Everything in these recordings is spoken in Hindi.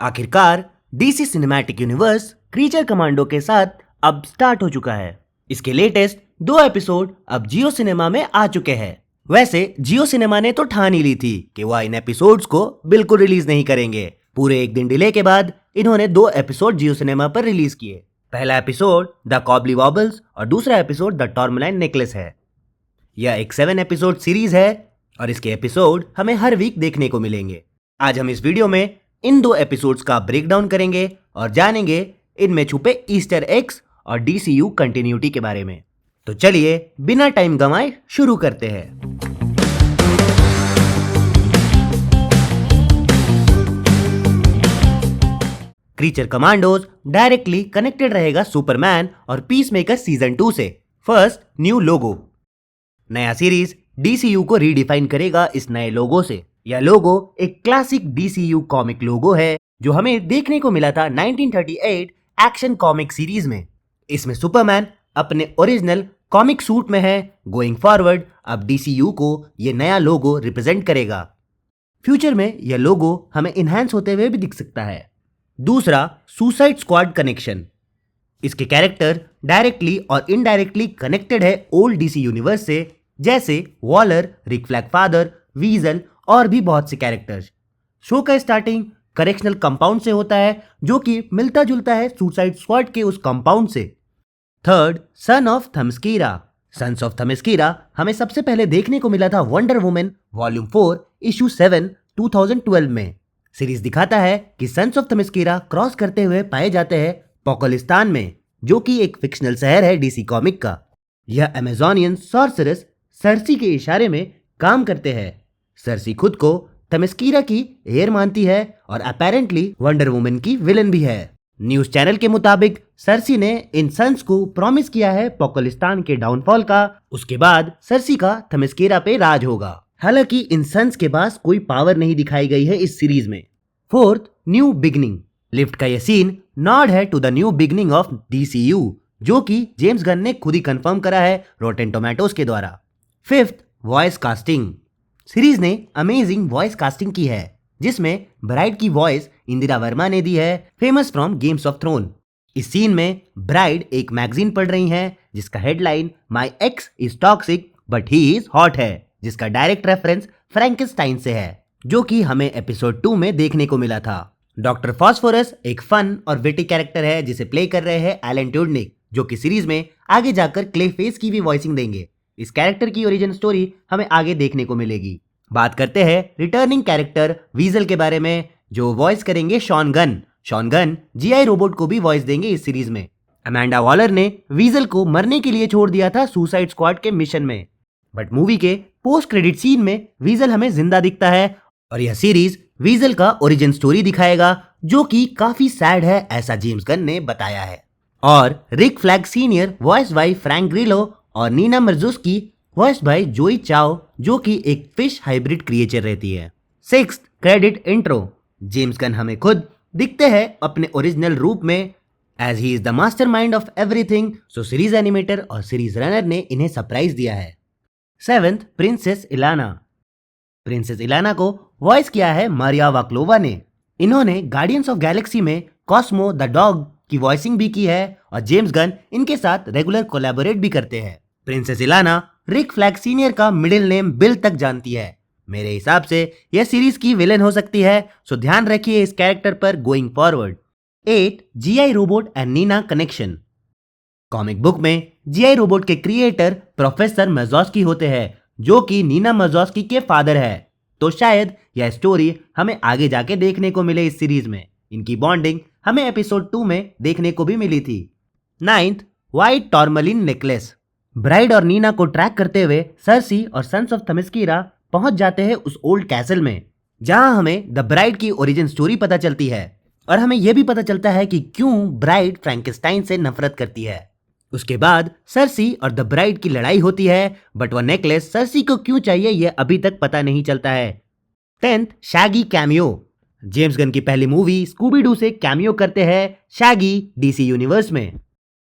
आखिरकार DC cinematic universe creature commando के साथ अब स्टार्ट हो चुका है। इसके लेटेस्ट 2 एपिसोड अब जियो सिनेमा में आ चुके हैं। वैसे जियो सिनेमा ने तो ठान ही ली थी कि वह इन एपिसोड्स को बिल्कुल रिलीज नहीं करेंगे। पूरे एक दिन डिले के बाद इन्होंने 2 एपिसोड जियो सिनेमा पर रिलीज किए। पहला एपिसोड द कॉबली वॉबल्स और दूसरा एपिसोड द टॉर्मलाइन नेकलेस है। यह एक 7 एपिसोड सीरीज है और इसके एपिसोड हमें हर वीक देखने को मिलेंगे। आज हम इस वीडियो में इन 2 एपिसोड्स का ब्रेकडाउन करेंगे और जानेंगे इनमें छुपे ईस्टर एग्स और डीसीयू कंटिन्यूटी के बारे में। तो चलिए बिना टाइम गंवाए शुरू करते हैं। क्रीचर कमांडोज डायरेक्टली कनेक्टेड रहेगा सुपरमैन और पीसमेकर सीजन 2 से। First, new logo. नया सीरीज डीसीयू को रीडिफाइन करेगा इस नए लोगो से। यह लोगो एक क्लासिक डीसीयू कॉमिक लोगो है जो हमें देखने को मिला था 1938 एक्शन कॉमिक सीरीज में। इसमें सुपरमैन अपने ओरिजिनल कॉमिक सूट में है। गोइंग फॉरवर्ड अब डीसीयू को यह नया लोगो रिप्रेजेंट करेगा। फ्यूचर में यह लोगो हमें इनहैंस होते हुए भी दिख सकता है। दूसरा, सुसाइड स्क्वाड कनेक्शन। इसके कैरेक्टर डायरेक्टली और इनडायरेक्टली कनेक्टेड है ओल्ड डीसी यूनिवर्स से, जैसे वॉलर, रिक फ्लैग फादर, वीजल और भी बहुत से कैरेक्टर्स। शो का स्टार्टिंग करेक्शनल कंपाउंड से होता है जो कि मिलता जुलता है सुसाइड स्क्वाड के उस कंपाउंड से। Third, son of Thamaskira. Sons of Thamaskira हमें सबसे पहले देखने को मिला था वंडर वुमेन वॉल्यूम 4 इशू 7 2012 में। सीरीज दिखाता है कि सन्स ऑफ थमस्कीरा क्रॉस करते हुए पाए जाते हैं पोकोलिस्तान में, जो कि एक फिक्शनल शहर है डीसी कॉमिक का। यह अमेजोनियन सॉर्सरस सर्सी के इशारे में काम करते हैं। सर्सी खुद को थमस्कीरा की हेयर मानती है और अपेरेंटली वंडर वुमेन की विलन भी है। न्यूज चैनल के मुताबिक सर्सी ने इन सन्स को प्रॉमिस किया है पोकोलिस्तान के डाउनफॉल का। उसके बाद सर्सी का थमस्कीरा पे राज होगा। हालांकि इन सन्स के पास कोई पावर नहीं दिखाई गई है इस सीरीज में। Fourth, new beginning. लिफ्ट का यह सीन नॉड है to the new beginning of DCU, जो कि जेम्स गन ने खुद ही कंफर्म करा है रोटेन टोमेटोज के द्वारा। Fifth, voice casting. सीरीज ने अमेजिंग वॉइस कास्टिंग की है, जिसमें ब्राइड की वॉइस इंदिरा वर्मा ने दी है, famous from Games of Thrones. इस सीन में ब्राइड एक मैगजीन पढ़ रही हैं जिसका headline my ex is toxic but he is hot है, जिसका डायरेक्ट रेफरेंस फ्रैंकेनस्टाइन से है, जो कि हमें एपिसोड 2 में देखने को मिला था। डॉक्टर फॉस्फोरस एक फन और विटी कैरेक्टर है जिसे प्ले कर रहे हैं एलन ट्यूडनिक, जो कि सीरीज में आगे जाकर क्ले फेस की भी वॉइसिंग देंगे। इस कैरेक्टर की ओरिजिन स्टोरी हमें आगे देखने को मिलेगी। बात करते हैं रिटर्निंग कैरेक्टर वीजल के बारे में, जो वॉइस करेंगे Sean Gunn. Sean Gunn GI robot को भी वॉइस देंगे इस सीरीज में। अमेंडा वॉलर ने वीजल को मरने के लिए छोड़ दिया था सुसाइड स्क्वाड के मिशन में, बट मूवी के पोस्ट क्रेडिट सीन में वीजल हमें जिंदा दिखता है और यह सीरीज वीजल का ओरिजिन स्टोरी दिखाएगा, जो कि काफी सैड है, ऐसा जेम्स गन ने बताया है। और Rick Flag senior voice by Frank Grillo और नीना मर्जुस्की वॉइस बाय जोई चाओ, जो कि एक फिश हाइब्रिड क्रिएचर रहती है। Sixth, credit intro. James Gunn हमें खुद दिखते हैं अपने ओरिजिनल रूप में, as he is the mastermind of everything. So series animator और सीरीज रनर ने इन्हें सरप्राइज दिया है। Seventh, princess Ilana. Princess Ilana को वॉइस किया है मारिया वाक्लोवा ने। इन्होंने गार्डियंस ऑफ गैलेक्सी में कॉस्मो द डॉग की वॉइसिंग भी की है और जेम्स गन इनके साथ रेगुलर कोलैबोरेट भी करते हैं। प्रिंसेस इलाना रिक फ्लैग सीनियर का मिडिल नेम बिल तक जानती है। मेरे हिसाब से यह सीरीज की विलेन हो सकती है, सो ध्यान रखिए इस कैरेक्टर पर going forward. 8, GI robot and Nina connection. Comic book में जीआई रोबोट के क्रिएटर प्रोफेसर मजोस्की होते हैं, जो कि नीना मजोस्की के फादर है। तो शायद यह स्टोरी हमें आगे जाके देखने को मिले इस सीरीज में। इनकी बॉन्डिंग हमें एपिसोड 2 में देखने को भी मिली थी। 9th, white tourmaline necklace. Bride और नीना को ट्रैक करते हुए सर्सी और सन्स ऑफ थमस्कीरा पहुंच जाते हैं उस ओल्ड कैसल में, जहां हमें द ब्राइड की ओरिजिन स्टोरी पता चलती है और हमें यह भी पता चलता है कि क्यों ब्राइड फ्रैंकेनस्टाइन से नफरत करती है। उसके बाद सर्सी और द ब्राइड की लड़ाई होती है, बट वह नेकलेस सर्सी को क्यों चाहिए यह अभी तक पता नहीं चलता है। 10th, Shaggy cameo. James Gunn की पहली मूवी स्कूबी डू से कैमियो करते हैं शैगी डीसी यूनिवर्स में।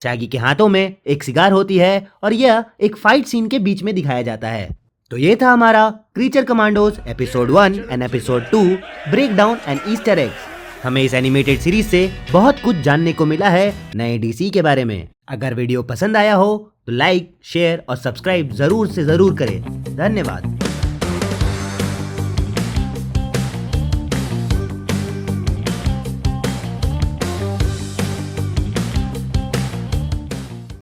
शैगी के हाथों में एक सिगार होती है और यह एक फाइट सीन के बीच में दिखाया जाता है। तो ये था हमारा Creature Commandos episode 1 and episode 2 break down and Easter eggs. हमें इस एनिमेटेड सीरीज से बहुत कुछ जानने को मिला है नए डीसी के बारे में। अगर वीडियो पसंद आया हो तो लाइक, शेयर और सब्सक्राइब जरूर से जरूर करें। धन्यवाद।